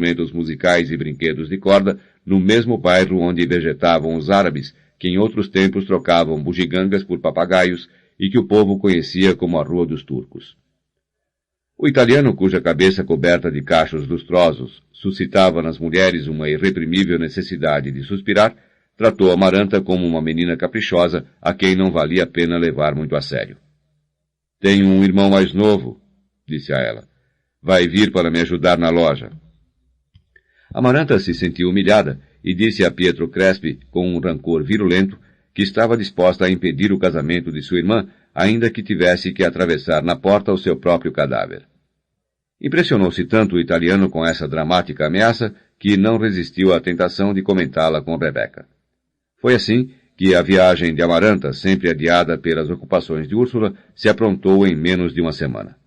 instrumentos musicais e brinquedos de corda no mesmo bairro onde vegetavam os árabes, que em outros tempos trocavam bugigangas por papagaios e que o povo conhecia como a Rua dos Turcos. O italiano, cuja cabeça coberta de cachos lustrosos suscitava nas mulheres uma irreprimível necessidade de suspirar, tratou Amaranta como uma menina caprichosa a quem não valia a pena levar muito a sério. Tenho um irmão mais novo, disse a ela. Vai vir para me ajudar na loja. Amaranta se sentiu humilhada e disse a Pietro Crespi, com um rancor virulento, que estava disposta a impedir o casamento de sua irmã, ainda que tivesse que atravessar na porta o seu próprio cadáver. Impressionou-se tanto o italiano com essa dramática ameaça que não resistiu à tentação de comentá-la com Rebeca. Foi assim que a viagem de Amaranta, sempre adiada pelas ocupações de Úrsula, se aprontou em menos de uma semana.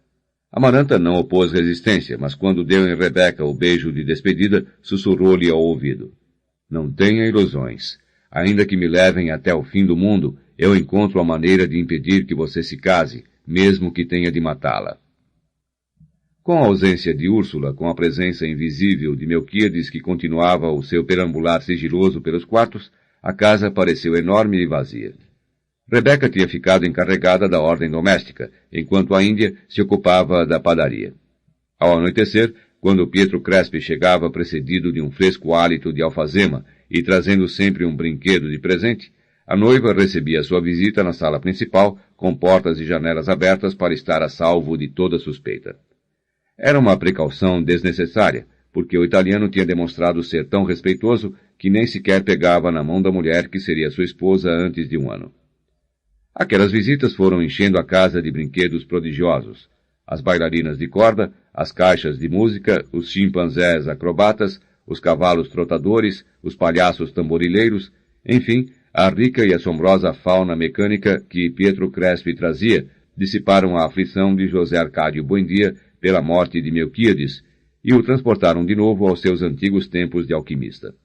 Amaranta não opôs resistência, mas quando deu em Rebeca o beijo de despedida, sussurrou-lhe ao ouvido. Não tenha ilusões. Ainda que me levem até o fim do mundo, eu encontro a maneira de impedir que você se case, mesmo que tenha de matá-la. Com a ausência de Úrsula, com a presença invisível de Melquíades, que continuava o seu perambular sigiloso pelos quartos, a casa pareceu enorme e vazia. Rebeca tinha ficado encarregada da ordem doméstica, enquanto a Índia se ocupava da padaria. Ao anoitecer, quando Pietro Crespi chegava precedido de um fresco hálito de alfazema e trazendo sempre um brinquedo de presente, a noiva recebia sua visita na sala principal, com portas e janelas abertas para estar a salvo de toda suspeita. Era uma precaução desnecessária, porque o italiano tinha demonstrado ser tão respeitoso que nem sequer pegava na mão da mulher que seria sua esposa antes de um ano. Aquelas visitas foram enchendo a casa de brinquedos prodigiosos. As bailarinas de corda, as caixas de música, os chimpanzés acrobatas, os cavalos trotadores, os palhaços tamborileiros, enfim, a rica e assombrosa fauna mecânica que Pietro Crespi trazia, dissiparam a aflição de José Arcádio Buendia pela morte de Melquíades e o transportaram de novo aos seus antigos tempos de alquimista.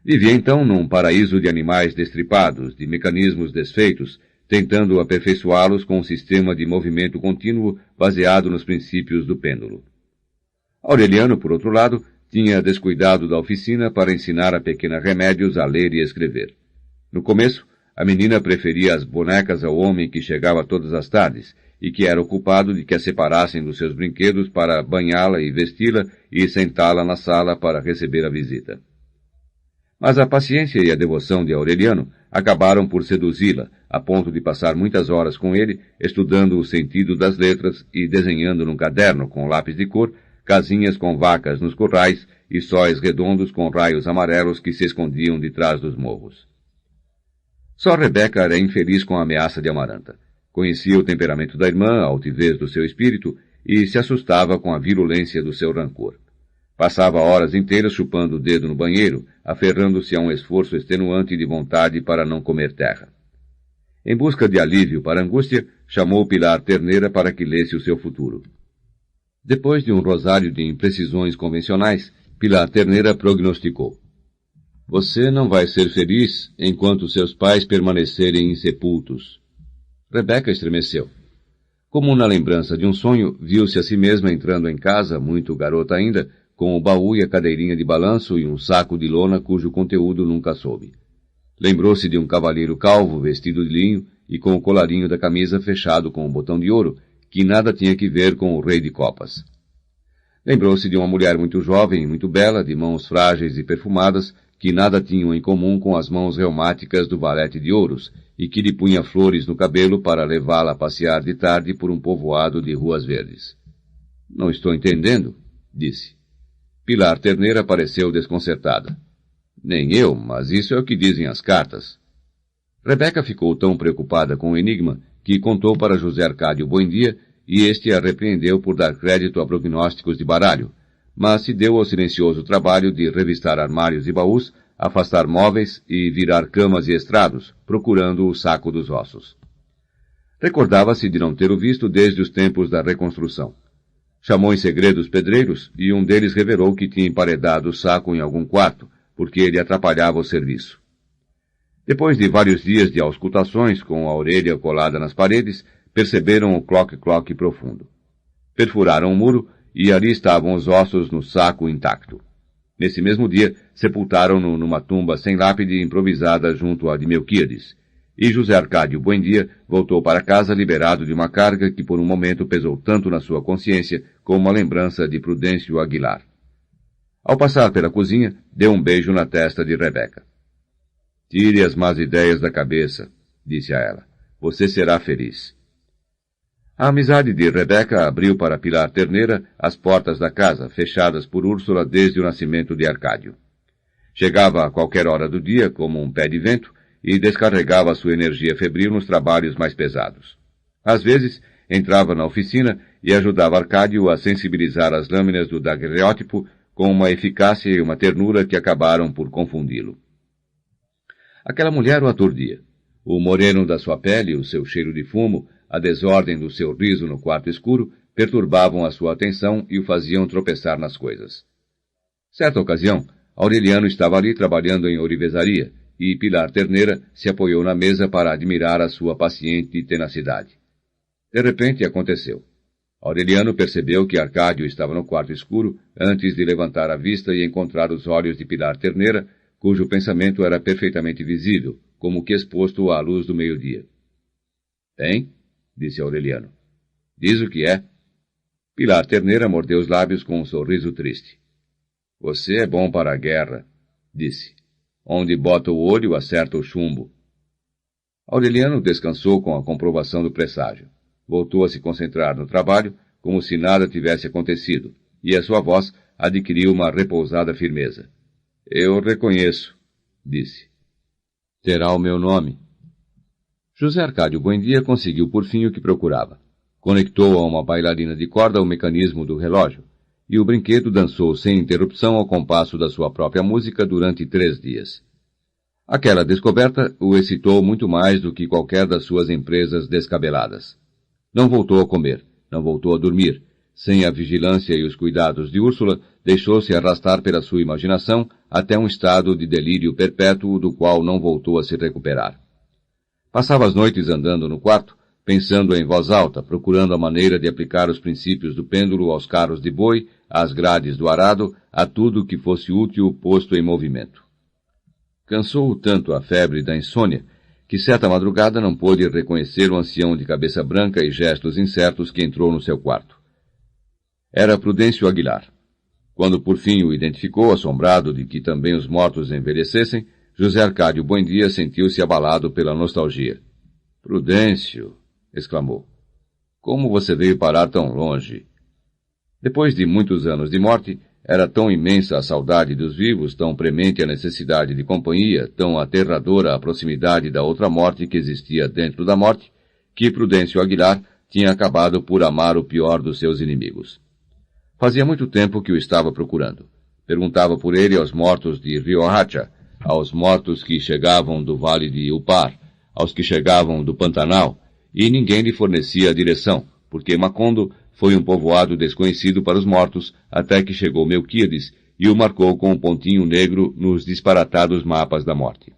Vivia então num paraíso de animais destripados, de mecanismos desfeitos, tentando aperfeiçoá-los com um sistema de movimento contínuo baseado nos princípios do pêndulo. Aureliano, por outro lado, tinha descuidado da oficina para ensinar a pequena Remédios a ler e escrever. No começo, a menina preferia as bonecas ao homem que chegava todas as tardes e que era ocupado de que a separassem dos seus brinquedos para banhá-la e vesti-la e sentá-la na sala para receber a visita. Mas a paciência e a devoção de Aureliano acabaram por seduzi-la, a ponto de passar muitas horas com ele, estudando o sentido das letras e desenhando num caderno com lápis de cor, casinhas com vacas nos currais e sóis redondos com raios amarelos que se escondiam de trás dos morros. Só Rebeca era infeliz com a ameaça de Amaranta. Conhecia o temperamento da irmã, a altivez do seu espírito, e se assustava com a virulência do seu rancor. Passava horas inteiras chupando o dedo no banheiro, aferrando-se a um esforço extenuante de vontade para não comer terra. Em busca de alívio para a angústia, chamou Pilar Terneira para que lesse o seu futuro. Depois de um rosário de imprecisões convencionais, Pilar Terneira prognosticou. Você não vai ser feliz enquanto seus pais permanecerem insepultos. Rebeca estremeceu. Como na lembrança de um sonho, viu-se a si mesma entrando em casa, muito garota ainda, com o baú e a cadeirinha de balanço e um saco de lona cujo conteúdo nunca soube. Lembrou-se de um cavalheiro calvo, vestido de linho, e com o colarinho da camisa fechado com um botão de ouro, que nada tinha que ver com o rei de copas. Lembrou-se de uma mulher muito jovem e muito bela, de mãos frágeis e perfumadas, que nada tinham em comum com as mãos reumáticas do valete de ouros, e que lhe punha flores no cabelo para levá-la a passear de tarde por um povoado de ruas verdes. Não estou entendendo, disse. Pilar Terneira pareceu desconcertada. Nem eu, mas isso é o que dizem as cartas. Rebeca ficou tão preocupada com o enigma que contou para José Arcádio Buendia e este a repreendeu por dar crédito a prognósticos de baralho, mas se deu ao silencioso trabalho de revistar armários e baús, afastar móveis e virar camas e estrados, procurando o saco dos ossos. Recordava-se de não ter o visto desde os tempos da reconstrução. Chamou em segredo os pedreiros e um deles revelou que tinha emparedado o saco em algum quarto, porque ele atrapalhava o serviço. Depois de vários dias de auscultações com a orelha colada nas paredes, perceberam o cloque-cloque profundo. Perfuraram o muro e ali estavam os ossos no saco intacto. Nesse mesmo dia, sepultaram-no numa tumba sem lápide improvisada junto à de Melquíades, e José Arcádio Buendia voltou para casa liberado de uma carga que por um momento pesou tanto na sua consciência como a lembrança de Prudêncio Aguilar. Ao passar pela cozinha, deu um beijo na testa de Rebeca. Tire as más ideias da cabeça, disse a ela. Você será feliz. A amizade de Rebeca abriu para Pilar Terneira as portas da casa, fechadas por Úrsula desde o nascimento de Arcádio. Chegava a qualquer hora do dia, como um pé de vento, e descarregava sua energia febril nos trabalhos mais pesados. Às vezes, entrava na oficina e ajudava Arcádio a sensibilizar as lâminas do daguerreótipo com uma eficácia e uma ternura que acabaram por confundi-lo. Aquela mulher o aturdia. O moreno da sua pele, o seu cheiro de fumo, a desordem do seu riso no quarto escuro, perturbavam a sua atenção e o faziam tropeçar nas coisas. Certa ocasião, Aureliano estava ali trabalhando em ourivesaria, e Pilar Terneira se apoiou na mesa para admirar a sua paciente tenacidade. De repente aconteceu. Aureliano percebeu que Arcádio estava no quarto escuro antes de levantar a vista e encontrar os olhos de Pilar Terneira, cujo pensamento era perfeitamente visível, como que exposto à luz do meio-dia. — Bem? — disse Aureliano. — Diz o que é. Pilar Terneira mordeu os lábios com um sorriso triste. — Você é bom para a guerra — disse. Onde bota o olho, acerta o chumbo. Aureliano descansou com a comprovação do presságio. Voltou a se concentrar no trabalho, como se nada tivesse acontecido, e a sua voz adquiriu uma repousada firmeza. — Eu reconheço — disse. — Terá o meu nome. José Arcádio Buendia conseguiu por fim o que procurava. Conectou a uma bailarina de corda o mecanismo do relógio, e o brinquedo dançou sem interrupção ao compasso da sua própria música durante 3 dias. Aquela descoberta o excitou muito mais do que qualquer das suas empresas descabeladas. Não voltou a comer, não voltou a dormir. Sem a vigilância e os cuidados de Úrsula, deixou-se arrastar pela sua imaginação até um estado de delírio perpétuo do qual não voltou a se recuperar. Passava as noites andando no quarto, pensando em voz alta, procurando a maneira de aplicar os princípios do pêndulo aos carros de boi, às grades do arado, a tudo que fosse útil posto em movimento. Cansou-o tanto a febre da insônia, que certa madrugada não pôde reconhecer o ancião de cabeça branca e gestos incertos que entrou no seu quarto. Era Prudêncio Aguilar. Quando por fim o identificou, assombrado de que também os mortos envelhecessem, José Arcádio Buendia sentiu-se abalado pela nostalgia. — Prudêncio! — exclamou. — Como você veio parar tão longe? Depois de muitos anos de morte, era tão imensa a saudade dos vivos, tão premente a necessidade de companhia, tão aterradora a proximidade da outra morte que existia dentro da morte, que Prudêncio Aguilar tinha acabado por amar o pior dos seus inimigos. Fazia muito tempo que o estava procurando. Perguntava por ele aos mortos de Riohacha, aos mortos que chegavam do vale de Upar, aos que chegavam do Pantanal, e ninguém lhe fornecia a direção, porque Macondo foi um povoado desconhecido para os mortos, até que chegou Melquíades e o marcou com um pontinho negro nos disparatados mapas da morte.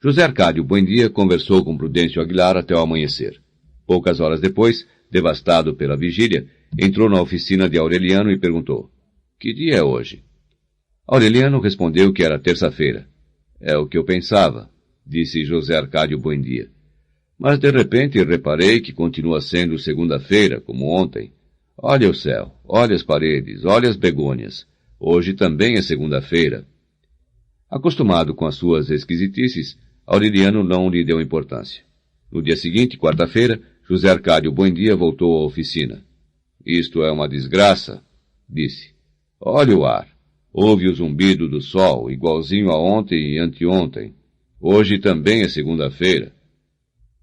José Arcádio Buendia conversou com Prudêncio Aguilar até o amanhecer. Poucas horas depois, devastado pela vigília, entrou na oficina de Aureliano e perguntou: — Que dia é hoje? Aureliano respondeu que era terça-feira. — É o que eu pensava — disse José Arcádio Buendia. Mas de repente reparei que continua sendo segunda-feira, como ontem. Olha o céu, olha as paredes, olha as begônias. Hoje também é segunda-feira. Acostumado com as suas esquisitices, Aureliano não lhe deu importância. No dia seguinte, quarta-feira, José Arcádio Buendia voltou à oficina. — Isto é uma desgraça — disse. — Olha o ar. Ouve o zumbido do sol, igualzinho a ontem e anteontem. Hoje também é segunda-feira.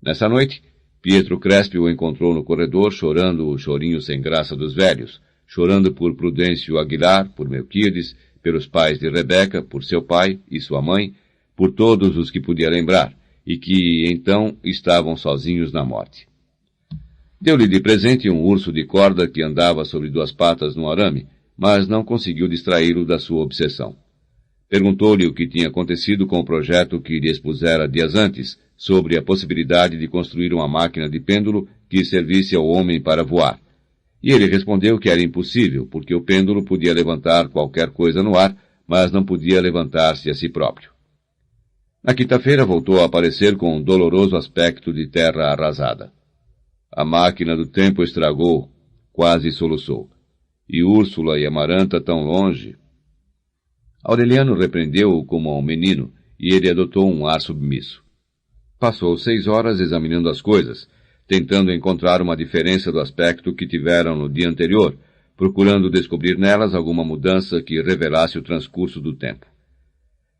Nessa noite, Pietro Crespi o encontrou no corredor chorando o chorinho sem graça dos velhos, chorando por Prudêncio Aguilar, por Melquíades, pelos pais de Rebeca, por seu pai e sua mãe, por todos os que podia lembrar, e que, então, estavam sozinhos na morte. Deu-lhe de presente um urso de corda que andava sobre 2 patas no arame, mas não conseguiu distraí-lo da sua obsessão. Perguntou-lhe o que tinha acontecido com o projeto que lhe expusera dias antes, sobre a possibilidade de construir uma máquina de pêndulo que servisse ao homem para voar. E ele respondeu que era impossível, porque o pêndulo podia levantar qualquer coisa no ar, mas não podia levantar-se a si próprio. Na quinta-feira voltou a aparecer com um doloroso aspecto de terra arrasada. A máquina do tempo estragou, quase soluçou. E Úrsula e Amaranta tão longe. Aureliano repreendeu-o como a um menino, e ele adotou um ar submisso. Passou 6 horas examinando as coisas, tentando encontrar uma diferença do aspecto que tiveram no dia anterior, procurando descobrir nelas alguma mudança que revelasse o transcurso do tempo.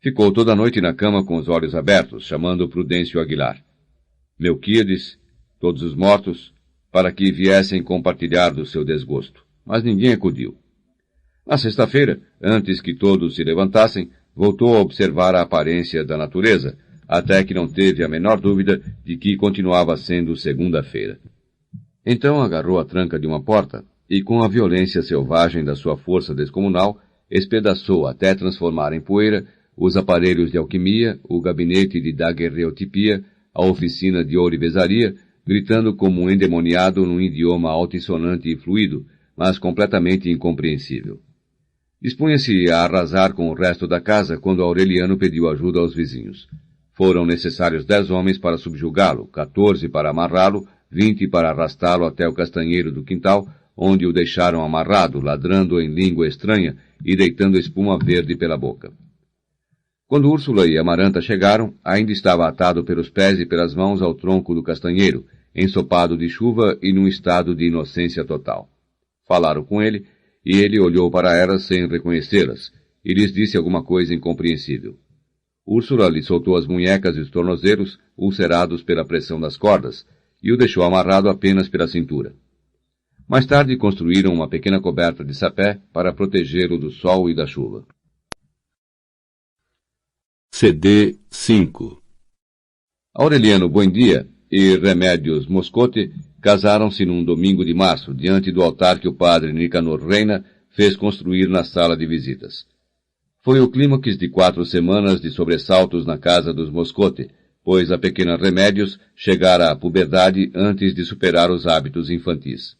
Ficou toda a noite na cama com os olhos abertos, chamando Prudêncio Aguilar. Melquíades, todos os mortos, para que viessem compartilhar do seu desgosto. Mas ninguém acudiu. Na sexta-feira, antes que todos se levantassem, voltou a observar a aparência da natureza, até que não teve a menor dúvida de que continuava sendo segunda-feira. Então agarrou a tranca de uma porta e, com a violência selvagem da sua força descomunal, espedaçou até transformar em poeira os aparelhos de alquimia, o gabinete de daguerreotipia, a oficina de ourivesaria, gritando como um endemoniado num idioma altissonante e fluido, mas completamente incompreensível. Dispunha-se a arrasar com o resto da casa quando Aureliano pediu ajuda aos vizinhos. Foram necessários 10 homens para subjugá-lo, 14 para amarrá-lo, 20 para arrastá-lo até o castanheiro do quintal, onde o deixaram amarrado, ladrando em língua estranha e deitando espuma verde pela boca. Quando Úrsula e Amaranta chegaram, ainda estava atado pelos pés e pelas mãos ao tronco do castanheiro, ensopado de chuva e num estado de inocência total. Falaram com ele, e ele olhou para elas sem reconhecê-las, e lhes disse alguma coisa incompreensível. Úrsula lhe soltou as munhecas e os tornozelos, ulcerados pela pressão das cordas, e o deixou amarrado apenas pela cintura. Mais tarde construíram uma pequena coberta de sapé para protegê-lo do sol e da chuva. CD 5. Aureliano Buendia e Remédios Moscote casaram-se num domingo de março, diante do altar que o padre Nicanor Reina fez construir na sala de visitas. Foi o clímax de 4 semanas de sobressaltos na casa dos Moscote, pois a pequena Remédios chegara à puberdade antes de superar os hábitos infantis.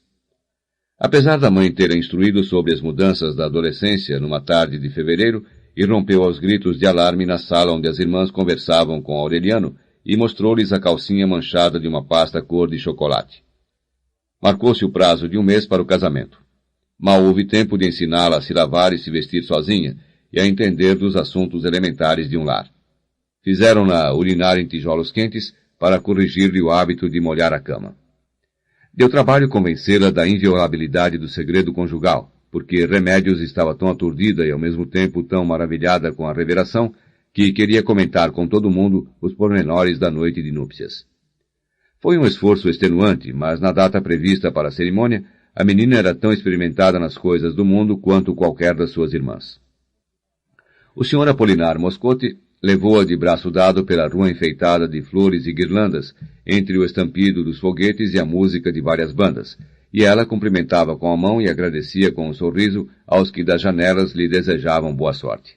Apesar da mãe ter instruído sobre as mudanças da adolescência numa tarde de fevereiro, irrompeu aos gritos de alarme na sala onde as irmãs conversavam com Aureliano e mostrou-lhes a calcinha manchada de uma pasta cor de chocolate. Marcou-se o prazo de 1 mês para o casamento. Mal houve tempo de ensiná-la a se lavar e se vestir sozinha e a entender dos assuntos elementares de um lar. Fizeram-na urinar em tijolos quentes para corrigir-lhe o hábito de molhar a cama. Deu trabalho convencê-la da inviolabilidade do segredo conjugal, porque Remédios estava tão aturdida e ao mesmo tempo tão maravilhada com a revelação que queria comentar com todo mundo os pormenores da noite de núpcias. Foi um esforço extenuante, mas na data prevista para a cerimônia, a menina era tão experimentada nas coisas do mundo quanto qualquer das suas irmãs. O Sr. Apolinar Moscote levou-a de braço dado pela rua enfeitada de flores e guirlandas, entre o estampido dos foguetes e a música de várias bandas, e ela cumprimentava com a mão e agradecia com um sorriso aos que das janelas lhe desejavam boa sorte.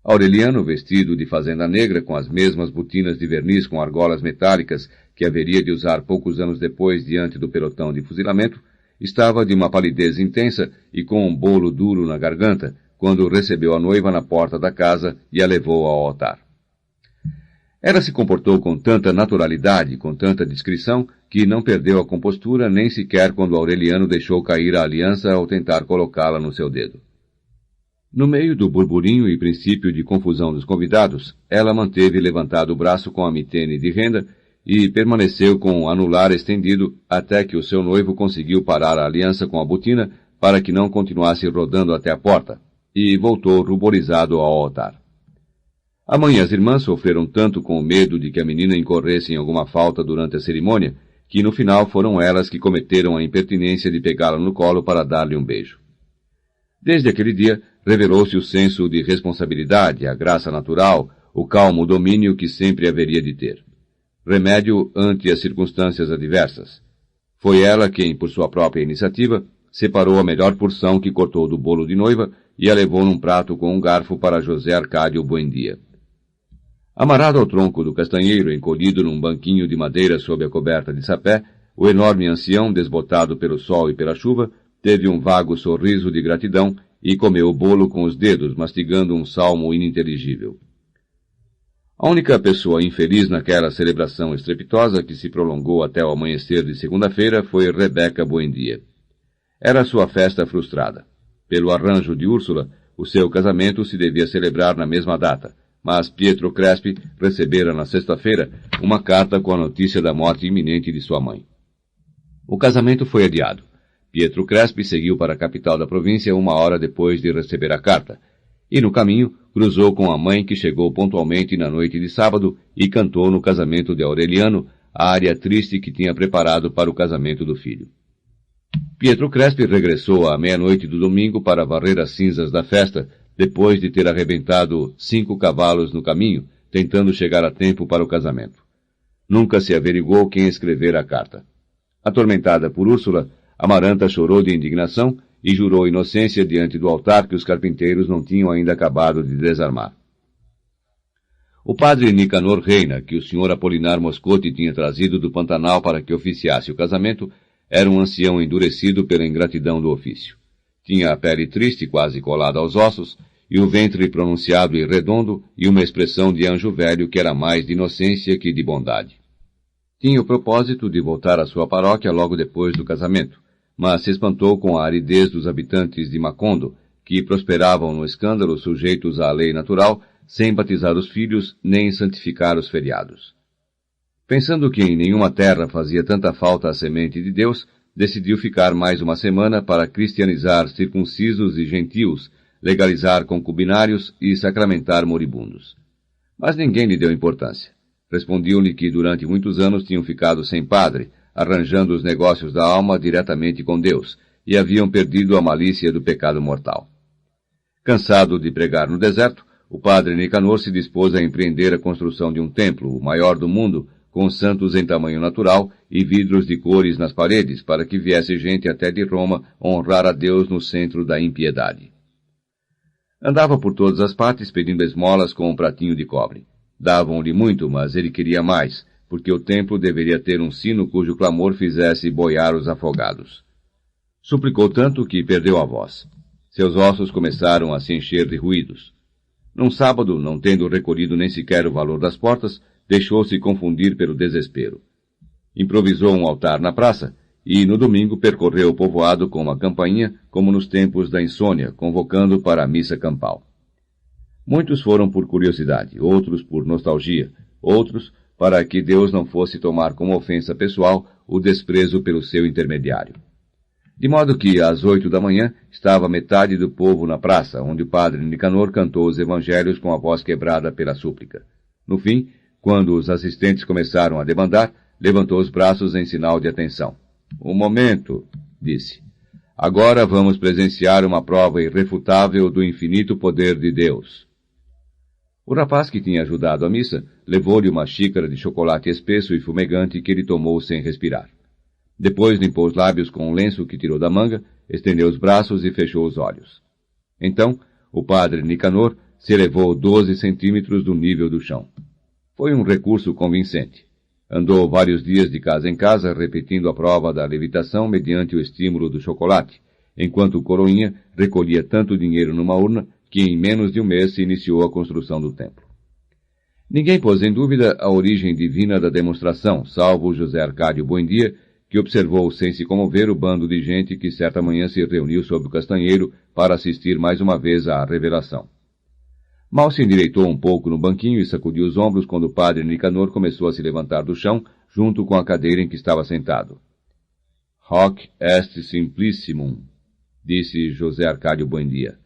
Aureliano, vestido de fazenda negra, com as mesmas botinas de verniz com argolas metálicas que haveria de usar poucos anos depois diante do pelotão de fuzilamento, estava de uma palidez intensa e com um bolo duro na garganta, quando recebeu a noiva na porta da casa e a levou ao altar. Ela se comportou com tanta naturalidade, com tanta discrição, que não perdeu a compostura nem sequer quando Aureliano deixou cair a aliança ao tentar colocá-la no seu dedo. No meio do burburinho e princípio de confusão dos convidados, ela manteve levantado o braço com a mitene de renda e permaneceu com o anular estendido até que o seu noivo conseguiu parar a aliança com a botina para que não continuasse rodando até a porta, e voltou ruborizado ao altar. A mãe e as irmãs sofreram tanto com o medo de que a menina incorresse em alguma falta durante a cerimônia, que no final foram elas que cometeram a impertinência de pegá-la no colo para dar-lhe um beijo. Desde aquele dia, revelou-se o senso de responsabilidade, a graça natural, o calmo domínio que sempre haveria de ter. Remédio ante as circunstâncias adversas. Foi ela quem, por sua própria iniciativa, separou a melhor porção que cortou do bolo de noiva e a levou num prato com um garfo para José Arcádio Buendia. Amarrado ao tronco do castanheiro, encolhido num banquinho de madeira sob a coberta de sapé, o enorme ancião, desbotado pelo sol e pela chuva, teve um vago sorriso de gratidão e comeu o bolo com os dedos, mastigando um salmo ininteligível. A única pessoa infeliz naquela celebração estrepitosa que se prolongou até o amanhecer de segunda-feira foi Rebecca Buendia. Era sua festa frustrada. Pelo arranjo de Úrsula, o seu casamento se devia celebrar na mesma data, mas Pietro Crespi recebera na sexta-feira uma carta com a notícia da morte iminente de sua mãe. O casamento foi adiado. Pietro Crespi seguiu para a capital da província 1 hora depois de receber a carta, e no caminho cruzou com a mãe que chegou pontualmente na noite de sábado e cantou no casamento de Aureliano a área triste que tinha preparado para o casamento do filho. Pietro Crespi regressou à meia-noite do domingo para varrer as cinzas da festa, depois de ter arrebentado 5 cavalos no caminho, tentando chegar a tempo para o casamento. Nunca se averiguou quem escrevera a carta. Atormentada por Úrsula, Amaranta chorou de indignação e jurou inocência diante do altar que os carpinteiros não tinham ainda acabado de desarmar. O padre Nicanor Reina, que o senhor Apolinar Moscote tinha trazido do Pantanal para que oficiasse o casamento, era um ancião endurecido pela ingratidão do ofício. Tinha a pele triste, quase colada aos ossos, e o ventre pronunciado e redondo, e uma expressão de anjo velho que era mais de inocência que de bondade. Tinha o propósito de voltar à sua paróquia logo depois do casamento, mas se espantou com a aridez dos habitantes de Macondo, que prosperavam no escândalo sujeitos à lei natural, sem batizar os filhos nem santificar os feriados. Pensando que em nenhuma terra fazia tanta falta a semente de Deus, decidiu ficar mais uma semana para cristianizar circuncisos e gentios, legalizar concubinários e sacramentar moribundos. Mas ninguém lhe deu importância. Respondiam-lhe que durante muitos anos tinham ficado sem padre, arranjando os negócios da alma diretamente com Deus, e haviam perdido a malícia do pecado mortal. Cansado de pregar no deserto, o padre Nicanor se dispôs a empreender a construção de um templo, o maior do mundo, com santos em tamanho natural e vidros de cores nas paredes, para que viesse gente até de Roma honrar a Deus no centro da impiedade. Andava por todas as partes pedindo esmolas com um pratinho de cobre. Davam-lhe muito, mas ele queria mais, porque o templo deveria ter um sino cujo clamor fizesse boiar os afogados. Suplicou tanto que perdeu a voz. Seus ossos começaram a se encher de ruídos. Num sábado, não tendo recolhido nem sequer o valor das portas, deixou-se confundir pelo desespero. Improvisou um altar na praça e, no domingo, percorreu o povoado com uma campainha, como nos tempos da insônia, convocando para a missa campal. Muitos foram por curiosidade, outros por nostalgia, outros para que Deus não fosse tomar como ofensa pessoal o desprezo pelo seu intermediário. De modo que, às 8 da manhã, estava metade do povo na praça, onde o padre Nicanor cantou os evangelhos com a voz quebrada pela súplica. No fim, quando os assistentes começaram a debandar, levantou os braços em sinal de atenção. Um momento, disse. Agora vamos presenciar uma prova irrefutável do infinito poder de Deus. O rapaz que tinha ajudado a missa levou-lhe uma xícara de chocolate espesso e fumegante que ele tomou sem respirar. Depois limpou os lábios com um lenço que tirou da manga, estendeu os braços e fechou os olhos. Então, o padre Nicanor se elevou 12 centímetros do nível do chão. Foi um recurso convincente. Andou vários dias de casa em casa, repetindo a prova da levitação mediante o estímulo do chocolate, enquanto o coroinha recolhia tanto dinheiro numa urna que em menos de um mês se iniciou a construção do templo. Ninguém pôs em dúvida a origem divina da demonstração, salvo José Arcádio Buendia, que observou sem se comover o bando de gente que certa manhã se reuniu sob o castanheiro para assistir mais uma vez à revelação. Mal se endireitou um pouco no banquinho e sacudiu os ombros quando o padre Nicanor começou a se levantar do chão, junto com a cadeira em que estava sentado. Hoc est simplissimum, disse José Arcádio Buendia.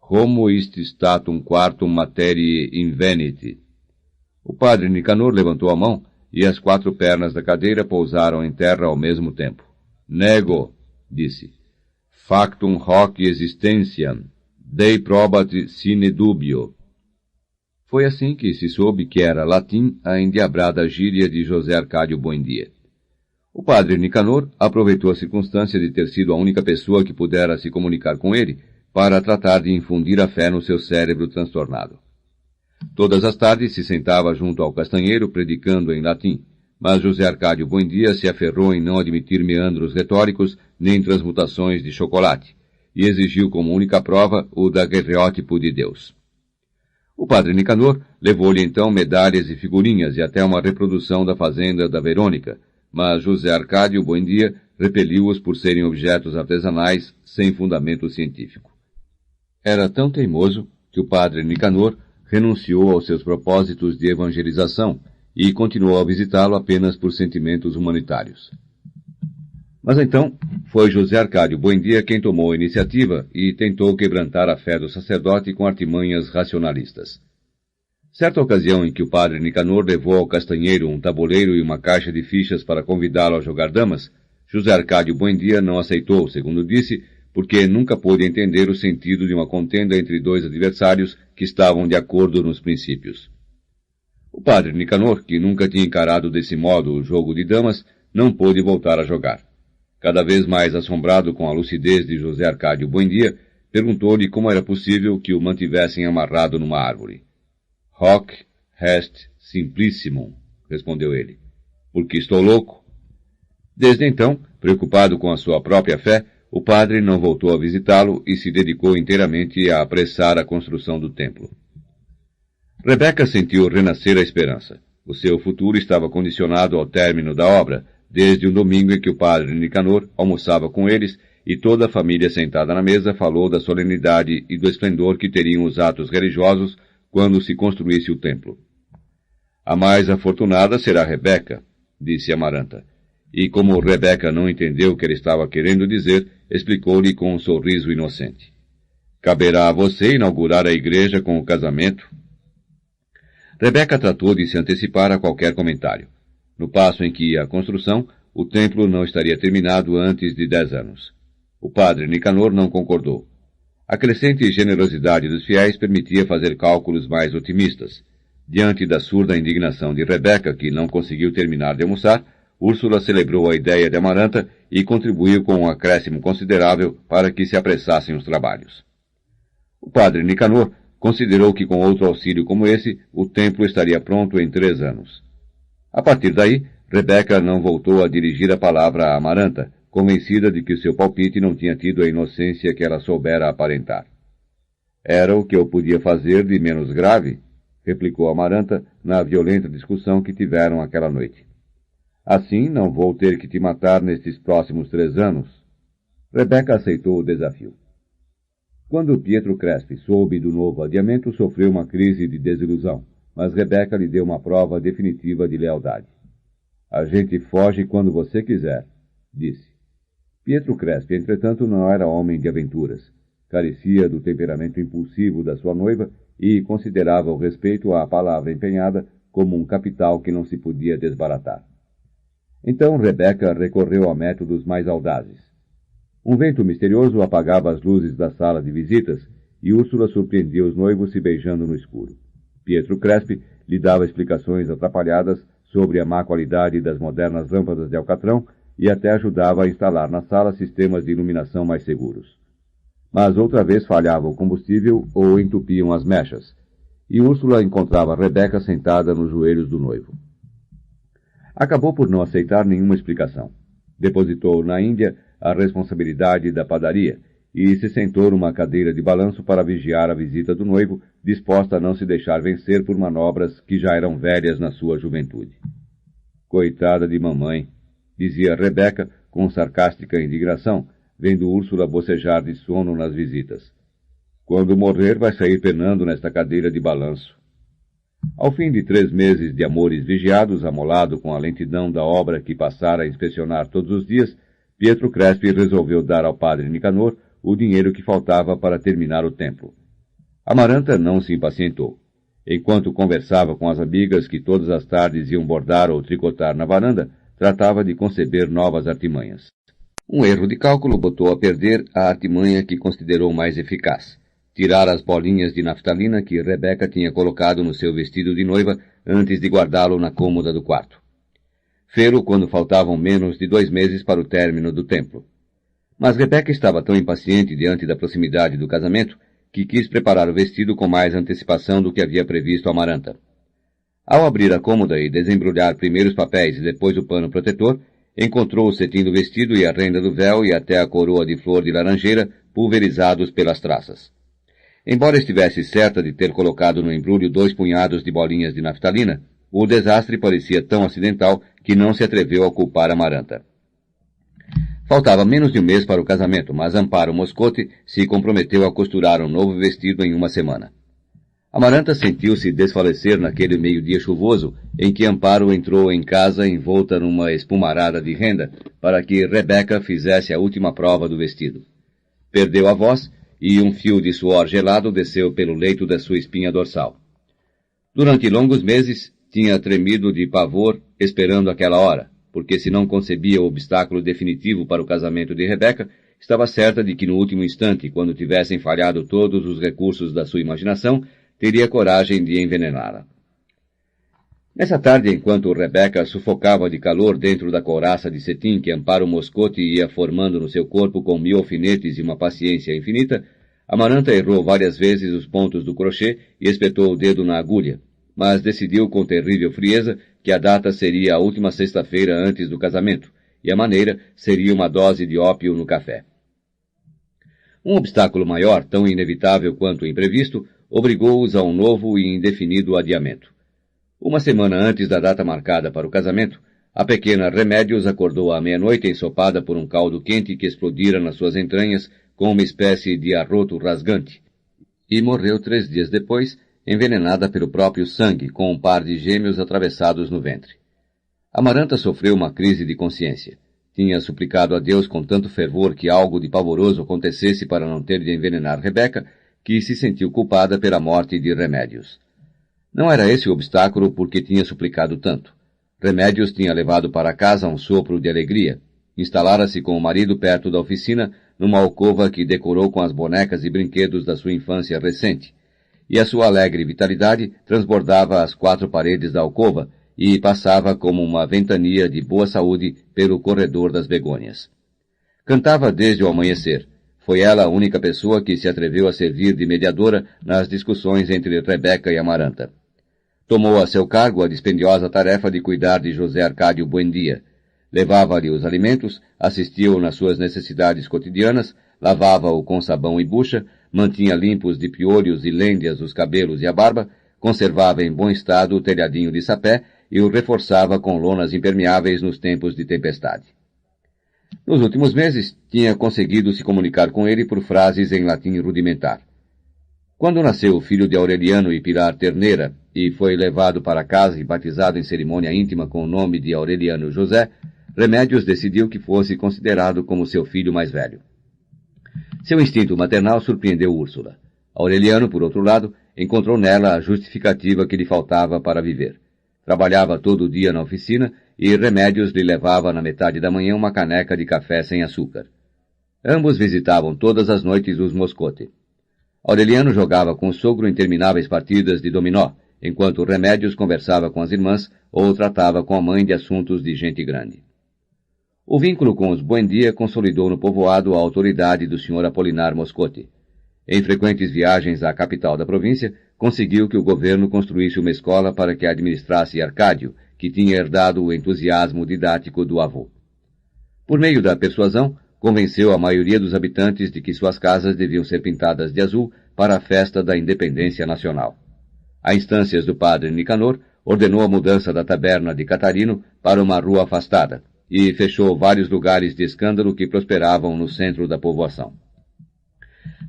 Homo ist statum quartum materiae invenit. O padre Nicanor levantou a mão e as 4 pernas da cadeira pousaram em terra ao mesmo tempo. Nego, disse. Factum hoc existentiam. Dei probat sine dubio. Foi assim que se soube que era latim a endiabrada gíria de José Arcádio Buendia. O padre Nicanor aproveitou a circunstância de ter sido a única pessoa que pudera se comunicar com ele para tratar de infundir a fé no seu cérebro transtornado. Todas as tardes se sentava junto ao castanheiro predicando em latim, mas José Arcádio Buendia se aferrou em não admitir meandros retóricos nem transmutações de chocolate, e exigiu como única prova o daguerreótipo de Deus. O padre Nicanor levou-lhe então medalhas e figurinhas e até uma reprodução da fazenda da Verônica, mas José Arcádio Buendia repeliu-os por serem objetos artesanais sem fundamento científico. Era tão teimoso que o padre Nicanor renunciou aos seus propósitos de evangelização e continuou a visitá-lo apenas por sentimentos humanitários. Mas então foi José Arcádio Buendia quem tomou a iniciativa e tentou quebrantar a fé do sacerdote com artimanhas racionalistas. Certa ocasião em que o padre Nicanor levou ao castanheiro um tabuleiro e uma caixa de fichas para convidá-lo a jogar damas, José Arcádio Buendia não aceitou, segundo disse, porque nunca pôde entender o sentido de uma contenda entre dois adversários que estavam de acordo nos princípios. O padre Nicanor, que nunca tinha encarado desse modo o jogo de damas, não pôde voltar a jogar. Cada vez mais assombrado com a lucidez de José Arcádio Buendia, perguntou-lhe como era possível que o mantivessem amarrado numa árvore. Hoc est simplissimum, respondeu ele, porque estou louco. Desde então, preocupado com a sua própria fé, o padre não voltou a visitá-lo e se dedicou inteiramente a apressar a construção do templo. Rebeca sentiu renascer a esperança. O seu futuro estava condicionado ao término da obra, desde um domingo em que o padre Nicanor almoçava com eles e toda a família sentada na mesa falou da solenidade e do esplendor que teriam os atos religiosos quando se construísse o templo. A mais afortunada será Rebeca, disse Amaranta. E como Rebeca não entendeu o que ele estava querendo dizer, explicou-lhe com um sorriso inocente. Caberá a você inaugurar a igreja com o casamento? Rebeca tratou de se antecipar a qualquer comentário. No passo em que ia a construção, o templo não estaria terminado antes de 10 anos. O padre Nicanor não concordou. A crescente generosidade dos fiéis permitia fazer cálculos mais otimistas. Diante da surda indignação de Rebeca, que não conseguiu terminar de almoçar, Úrsula celebrou a ideia de Amaranta e contribuiu com um acréscimo considerável para que se apressassem os trabalhos. O padre Nicanor considerou que com outro auxílio como esse, o templo estaria pronto em 3 anos. A partir daí, Rebeca não voltou a dirigir a palavra a Amaranta, convencida de que o seu palpite não tinha tido a inocência que ela soubera aparentar. Era o que eu podia fazer de menos grave, replicou Amaranta na violenta discussão que tiveram aquela noite. Assim não vou ter que te matar nestes próximos 3 anos. Rebeca aceitou o desafio. Quando Pietro Crespi soube do novo adiamento, sofreu uma crise de desilusão, mas Rebeca lhe deu uma prova definitiva de lealdade. A gente foge quando você quiser, disse. Pietro Crespi, entretanto, não era homem de aventuras. Carecia do temperamento impulsivo da sua noiva e considerava o respeito à palavra empenhada como um capital que não se podia desbaratar. Então Rebeca recorreu a métodos mais audazes. Um vento misterioso apagava as luzes da sala de visitas e Úrsula surpreendia os noivos se beijando no escuro. Pietro Crespi lhe dava explicações atrapalhadas sobre a má qualidade das modernas lâmpadas de alcatrão e até ajudava a instalar na sala sistemas de iluminação mais seguros. Mas outra vez falhava o combustível ou entupiam as mechas, e Úrsula encontrava Rebeca sentada nos joelhos do noivo. Acabou por não aceitar nenhuma explicação. Depositou na Índia a responsabilidade da padaria e se sentou numa cadeira de balanço para vigiar a visita do noivo, disposta a não se deixar vencer por manobras que já eram velhas na sua juventude. Coitada de mamãe, dizia Rebeca com sarcástica indignação, vendo Úrsula bocejar de sono nas visitas. Quando morrer vai sair penando nesta cadeira de balanço. Ao fim de 3 meses de amores vigiados, amolado com a lentidão da obra que passara a inspecionar todos os dias, Pietro Crespi resolveu dar ao padre Nicanor o dinheiro que faltava para terminar o templo. Amaranta não se impacientou. Enquanto conversava com as amigas que todas as tardes iam bordar ou tricotar na varanda, tratava de conceber novas artimanhas. Um erro de cálculo botou a perder a artimanha que considerou mais eficaz: tirar as bolinhas de naftalina que Rebeca tinha colocado no seu vestido de noiva antes de guardá-lo na cômoda do quarto. Fê-lo quando faltavam menos de 2 meses para o término do templo. Mas Rebeca estava tão impaciente diante da proximidade do casamento que quis preparar o vestido com mais antecipação do que havia previsto Amaranta. Ao abrir a cômoda e desembrulhar primeiro os papéis e depois o pano protetor, encontrou o cetim do vestido e a renda do véu e até a coroa de flor de laranjeira pulverizados pelas traças. Embora estivesse certa de ter colocado no embrulho 2 punhados de bolinhas de naftalina, o desastre parecia tão acidental que não se atreveu a culpar Amaranta. Faltava menos de um mês para o casamento, mas Amparo Moscote se comprometeu a costurar um novo vestido em uma semana. Amaranta sentiu-se desfalecer naquele meio-dia chuvoso em que Amparo entrou em casa envolta numa espumarada de renda para que Rebeca fizesse a última prova do vestido. Perdeu a voz e um fio de suor gelado desceu pelo leito da sua espinha dorsal. Durante longos meses, tinha tremido de pavor esperando aquela hora, porque se não concebia o obstáculo definitivo para o casamento de Rebeca, estava certa de que no último instante, quando tivessem falhado todos os recursos da sua imaginação, teria coragem de envenená-la. Nessa tarde, enquanto Rebeca sufocava de calor dentro da couraça de cetim que Amparo Moscote ia formando no seu corpo com 1000 alfinetes e uma paciência infinita, Amaranta errou várias vezes os pontos do crochê e espetou o dedo na agulha, mas decidiu com terrível frieza que a data seria a última sexta-feira antes do casamento, e a maneira seria uma dose de ópio no café. Um obstáculo maior, tão inevitável quanto o imprevisto, obrigou-os a um novo e indefinido adiamento. Uma semana antes da data marcada para o casamento, a pequena Remédios acordou à meia-noite ensopada por um caldo quente que explodira nas suas entranhas com uma espécie de arroto rasgante, e morreu 3 dias depois, envenenada pelo próprio sangue, com um par de gêmeos atravessados no ventre. Amaranta sofreu uma crise de consciência. Tinha suplicado a Deus com tanto fervor que algo de pavoroso acontecesse para não ter de envenenar Rebeca, que se sentiu culpada pela morte de Remédios. Não era esse o obstáculo porque tinha suplicado tanto. Remédios tinha levado para casa um sopro de alegria. Instalara-se com o marido perto da oficina, numa alcova que decorou com as bonecas e brinquedos da sua infância recente, e a sua alegre vitalidade transbordava as 4 paredes da alcova e passava como uma ventania de boa saúde pelo corredor das begônias. Cantava desde o amanhecer. Foi ela a única pessoa que se atreveu a servir de mediadora nas discussões entre Rebeca e Amaranta. Tomou a seu cargo a dispendiosa tarefa de cuidar de José Arcádio Buendia. Levava-lhe os alimentos, assistia-o nas suas necessidades cotidianas, lavava-o com sabão e bucha, mantinha limpos de piolhos e lêndias os cabelos e a barba, conservava em bom estado o telhadinho de sapé e o reforçava com lonas impermeáveis nos tempos de tempestade. Nos últimos meses, tinha conseguido se comunicar com ele por frases em latim rudimentar. Quando nasceu o filho de Aureliano e Pilar Terneira e foi levado para casa e batizado em cerimônia íntima com o nome de Aureliano José, Remédios decidiu que fosse considerado como seu filho mais velho. Seu instinto maternal surpreendeu Úrsula. Aureliano, por outro lado, encontrou nela a justificativa que lhe faltava para viver. Trabalhava todo o dia na oficina e Remédios lhe levava na metade da manhã uma caneca de café sem açúcar. Ambos visitavam todas as noites os Moscote. Aureliano jogava com o sogro intermináveis partidas de dominó, enquanto Remédios conversava com as irmãs ou tratava com a mãe de assuntos de gente grande. O vínculo com os Buendia consolidou no povoado a autoridade do Sr. Apolinar Moscote. Em frequentes viagens à capital da província, conseguiu que o governo construísse uma escola para que administrasse Arcádio, que tinha herdado o entusiasmo didático do avô. Por meio da persuasão, convenceu a maioria dos habitantes de que suas casas deviam ser pintadas de azul para a festa da independência nacional. A instâncias do padre Nicanor, ordenou a mudança da taberna de Catarino para uma rua afastada, e fechou vários lugares de escândalo que prosperavam no centro da povoação.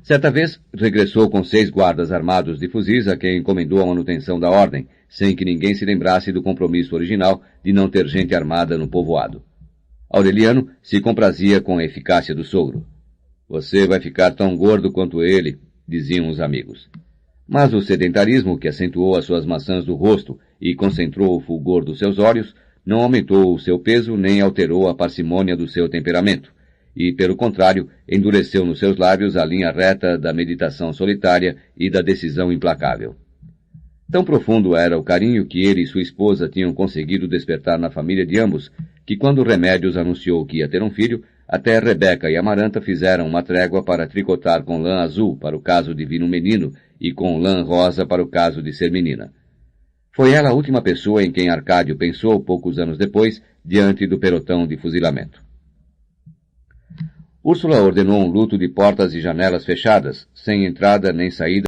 Certa vez, regressou com 6 guardas armados de fuzis a quem encomendou a manutenção da ordem, sem que ninguém se lembrasse do compromisso original de não ter gente armada no povoado. Aureliano se comprazia com a eficácia do sogro. Você vai ficar tão gordo quanto ele, diziam os amigos. Mas o sedentarismo que acentuou as suas maçãs do rosto e concentrou o fulgor dos seus olhos não aumentou o seu peso nem alterou a parcimônia do seu temperamento, e, pelo contrário, endureceu nos seus lábios a linha reta da meditação solitária e da decisão implacável. Tão profundo era o carinho que ele e sua esposa tinham conseguido despertar na família de ambos, que quando Remédios anunciou que ia ter um filho, até Rebeca e Amaranta fizeram uma trégua para tricotar com lã azul para o caso de vir um menino e com lã rosa para o caso de ser menina. Foi ela a última pessoa em quem Arcádio pensou poucos anos depois, diante do pelotão de fuzilamento. Úrsula ordenou um luto de portas e janelas fechadas, sem entrada nem saída